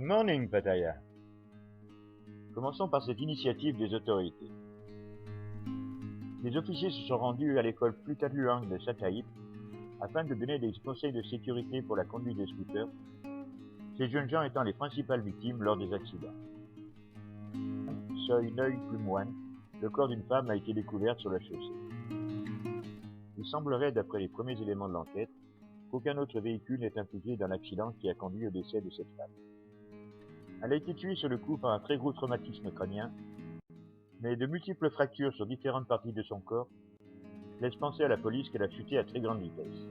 Morning, Pattaya. Commençons par cette initiative des autorités. Les officiers se sont rendus à l'école Plutatluang de Sataïp afin de donner des conseils de sécurité pour la conduite des scooters, ces jeunes gens étant les principales victimes lors des accidents. Soy Noi Plumwan, le corps d'une femme a été découvert sur la chaussée. Il semblerait, d'après les premiers éléments de l'enquête, qu'aucun autre véhicule n'est impliqué dans l'accident qui a conduit au décès de cette femme. Elle a été tuée sur le coup par un très gros traumatisme crânien, mais de multiples fractures sur différentes parties de son corps laissent penser à la police qu'elle a chuté à très grande vitesse.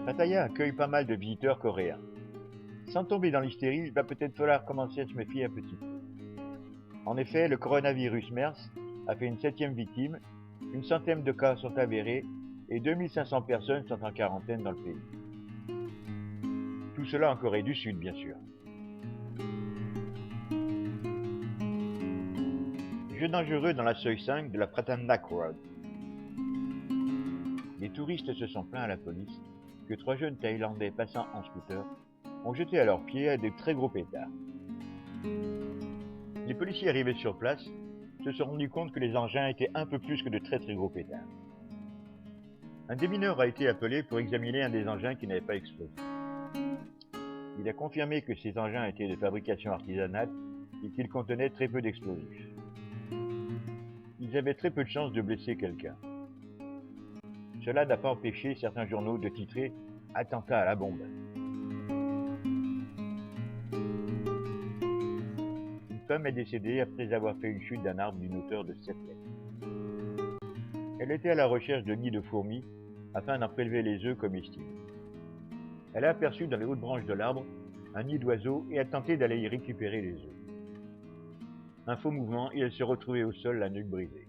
Pattaya accueille pas mal de visiteurs coréens. Sans tomber dans l'hystérie, il va peut-être falloir commencer à se méfier un petit peu. En effet, le coronavirus MERS a fait une 7e victime, une centaine de cas sont avérés et 2500 personnes sont en quarantaine dans le pays. Tout cela en Corée du Sud, bien sûr. Jeu dangereux dans la Soi 5 de la Pratannak Road. Les touristes se sont plaints à la police que 3 jeunes Thaïlandais passant en scooter ont jeté à leurs pieds de très gros pétards. Les policiers arrivés sur place se sont rendus compte que les engins étaient un peu plus que de très gros pétards. Un démineur a été appelé pour examiner un des engins qui n'avait pas explosé. Il a confirmé que ces engins étaient de fabrication artisanale et qu'ils contenaient très peu d'explosifs. Ils avaient très peu de chances de blesser quelqu'un. Cela n'a pas empêché certains journaux de titrer « Attentat à la bombe ». Une femme est décédée après avoir fait une chute d'un arbre d'une hauteur de 7 mètres. Elle était à la recherche de nids de fourmis afin d'en prélever les œufs comestibles. Elle a aperçu dans les hautes branches de l'arbre un nid d'oiseaux et a tenté d'aller y récupérer les œufs. Un faux mouvement et elle se retrouvait au sol, la nuque brisée.